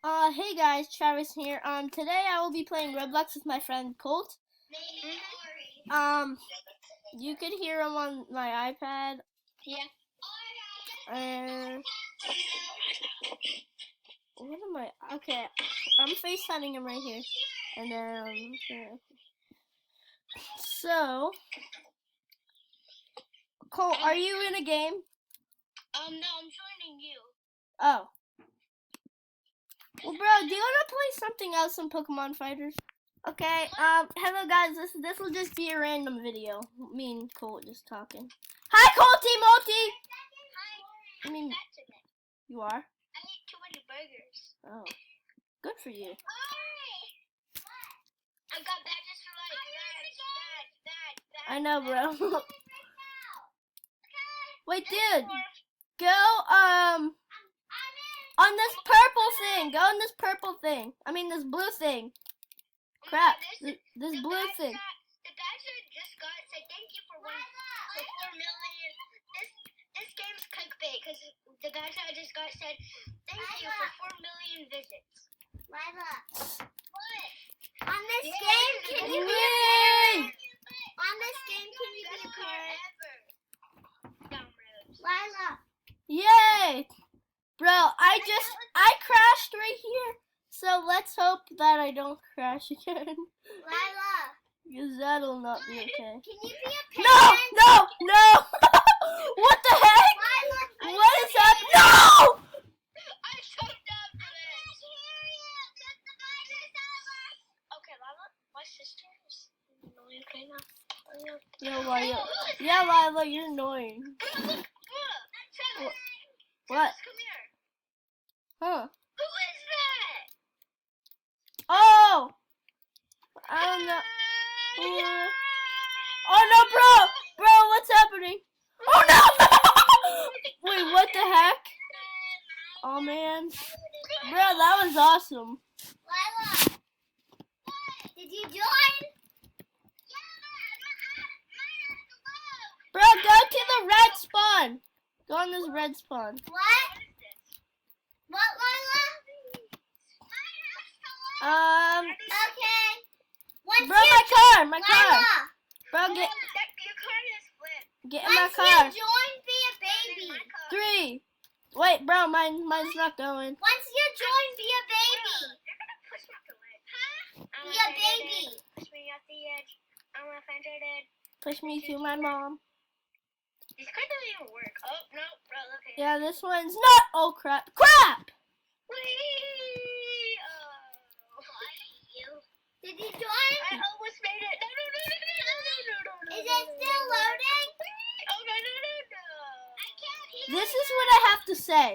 Hey guys, Travis here. Today I will be playing Roblox with my friend Colt. Um, you could hear him on my iPad. Yeah. And what am I? Okay, I'm FaceTiming him right here. And then so Colt, are you in a game? No, I'm joining you. Oh. Well, bro, do you wanna play something else on Pokemon Fighters? Okay, hello guys, this will just be a random video. Me and Colt just talking. Hi, Colty Multi! Hi. I mean, you are? I ate too many burgers. Oh, good for you. I got badges for that. I know, bro. Wait, dude, go, on this purple thing. Go on this purple thing. I mean, this blue thing. Crap, this blue thing. The badge I just got said thank you for 4 million. This game's clickbait because the badge I just got said thank you for 4 million visits. Lila, what? On this game, can you be a parent? On this game, can you be a parent? Lila. Yay! Bro, I crashed right here. So let's hope that I don't crash again. Lila. Because that'll not be okay. Can you be a No! parent? No! No! What the heck? Lila, What is that? No! I choked up to this. Okay, Lila, my sister is annoying right now. Yo, Lila. Yeah, Lila, you're annoying. Travis, What? come here. Huh? Who is that? Oh! I don't know. Oh no, bro! Bro, what's happening? Oh no! Wait, what the heck? Oh man. Bro, that was awesome. Lila, did you join? Bro, go to the red spawn. Go on this red spawn. What? What, Lila? Okay. Once Bro, my car. Lila, Bro, your car is flipped. get in my Once car. you join, be a baby. 3. Wait, bro, mine's not going. Once you join, be a baby. You're gonna push me off the ledge. Huh? Be a baby. Push me off the edge. I'm offended. Push me to my mom. These cards don't even work. Oh, no, bro, okay. Yeah, this one's not. Oh, crap. Crap! Whee! Oh. Did you join? I almost made it. No. Is it still loading? Oh, no. I can't hear This is what I have to say.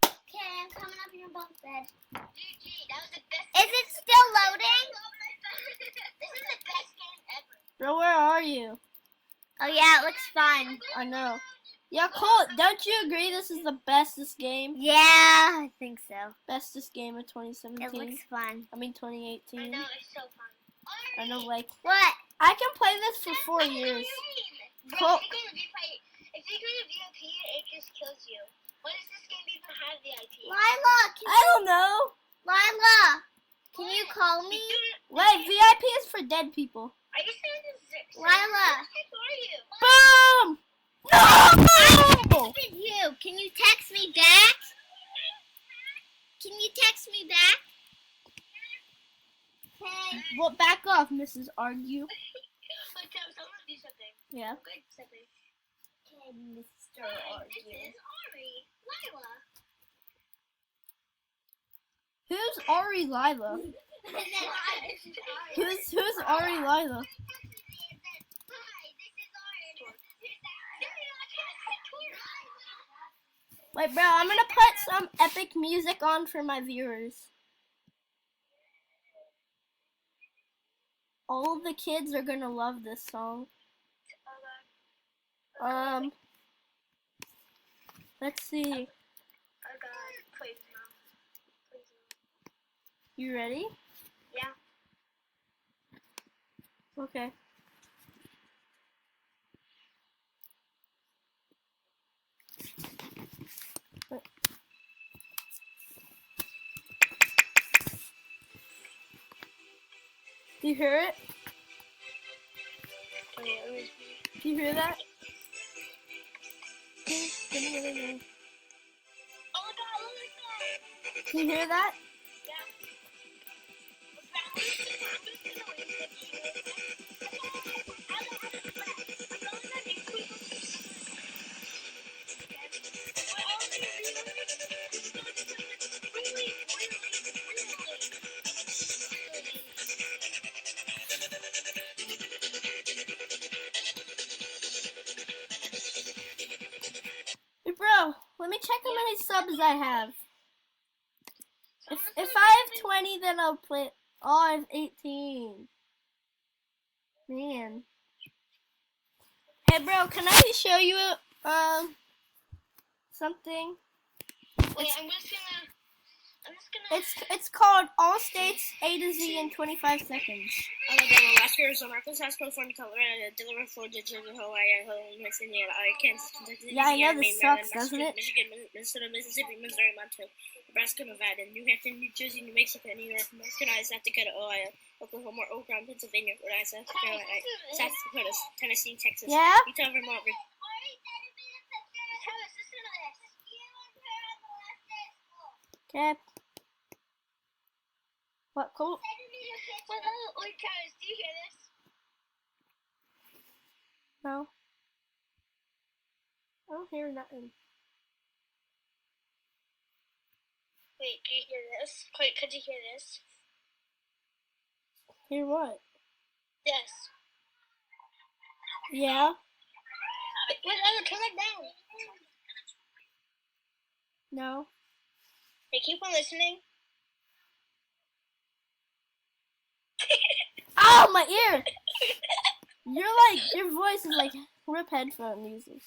Okay, I'm coming up in your bunk bed. GG, that was the best. Is it still loading? This is the best game ever. Bro, where are you? Oh yeah, it looks fun. I know. Yeah, Colt, don't you agree this is the bestest game? Yeah, I think so. Bestest game of 2017? It looks fun. I mean 2018. I know, it's so fun. I know, like, What? I can play this for 4 years. Bro, if you go to VIP, it just kills you. Why does this game even have VIP? Lila, I don't know. Lila, can you call me? Wait, VIP is for dead people. Are you saying this? Lila. Who are you? Boom! No! Texted you. Can you text me back? Can you text me back? Okay. Well, back off, Mrs. Argue. Someone do something. Yeah. Good something. Okay, Mr. Hi, Argue. this is Ari. Lila. Who's Ari Lila? Who's Ari Lila? Wait, bro, I'm gonna put some epic music on for my viewers. All of the kids are gonna love this song. Let's see. Oh God, please no. Please no. You ready? Yeah. Okay. Do you hear it? Oh, yeah, let me see. Do you hear that? Oh, no, look at that. Do you hear that? Yeah. Hey, bro, let me check how many subs I have. If I have 20, then I'll play. Oh, I have 18. Man. Hey, bro, can I show you something? Wait, I'm just gonna. It's called All States A to Z in 25 seconds. Alabama, Alaska, Arizona, Arkansas, California, Colorado, Delaware, Florida, Georgia, Hawaii, Idaho, Pennsylvania, Kansas, Kentucky, Yeah, I know Louisiana, this Maryland, sucks, doesn't it? Michigan, Minnesota, Mississippi, Missouri, Montana, Nebraska, Nevada, New Hampshire, New Jersey, New Mexico, New York, North Carolina, South Dakota, Ohio, Oklahoma, Oregon, Pennsylvania, Rhode Island, South Carolina, South Dakota, Tennessee, Texas, Yeah? Utah, Vermont, Travis, listen to this. Okay. What? Cool. Wait, Travis, do you hear this? No. I don't hear nothing. Wait, do you hear this? Wait, could you hear this? Hear what? Yes. Yeah? Wait, turn it down. No. Hey, keep on listening. Oh, my ear! Your voice is like rip headphone users.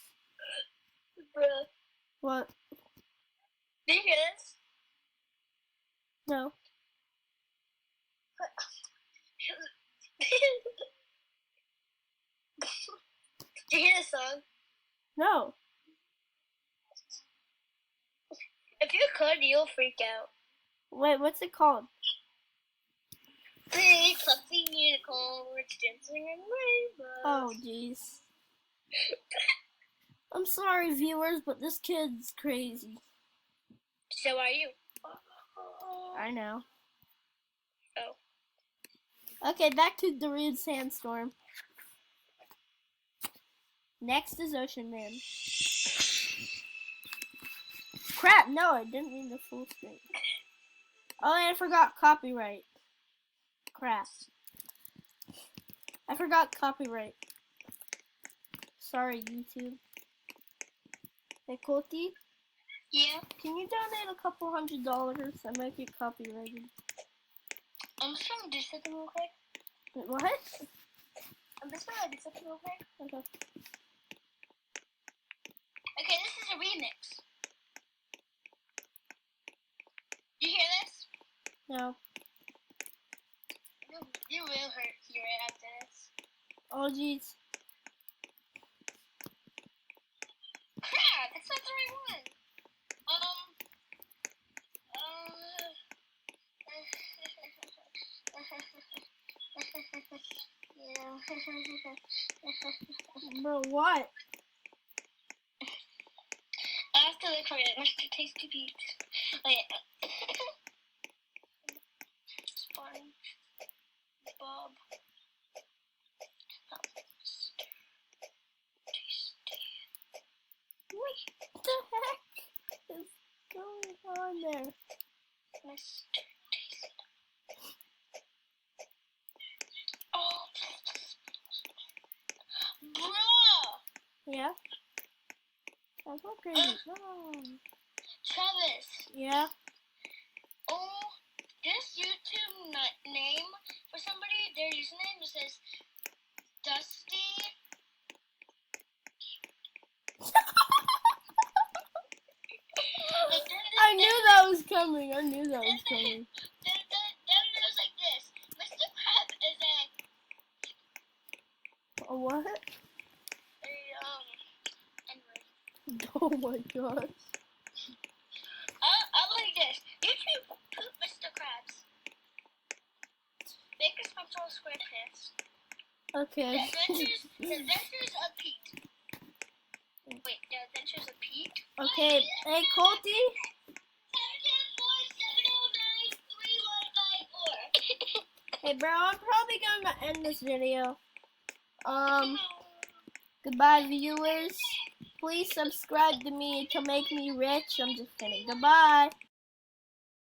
Bruh. What? Do you hear this? No. Do you hear this song? No. If you could, you'll freak out. Wait, what's it called? Big fluffy unicorns dancing in rainbows. Oh, jeez. I'm sorry, viewers, but this kid's crazy. So are you. I know. Oh. Okay, back to Darude Sandstorm. Next is Ocean Man. Crap, no, I didn't mean the full screen. Oh, and I forgot copyright. Crap. I forgot copyright. Sorry, YouTube. Hey, Colty, Yeah. can you donate a couple $100? I might get copyrighted. I'm just gonna do something real quick. Wait, what? I'm just gonna do something real quick. Okay. Okay, this is a remix. You hear this? No. You will hear it after this. Oh, jeez. Crap, that's not the right one. Bro, what? I have to look for it. Mr. Tasty Beats. Wait. Sponge. Bob. Tasty. What the heck is going on there? Mr. Tasty. Oh. Bro! Yeah? That's not crazy. No. Travis. Yeah? Oh, this YouTube name for somebody, their username says Dusty. I knew that was coming. I knew that was coming. Then it was like this. Mr. Crab is A what? anyway. Oh my gosh. I like this. YouTube poop Mr. Krabs. Make a SpongeBob SquarePants Okay. The Adventures of Pete. Wait, The Adventures of Pete? Okay. Hey, Colty. 774-709-3154. Hey, bro. I'm probably gonna end this video. Goodbye, viewers. Please subscribe to me to make me rich. I'm just kidding. Goodbye.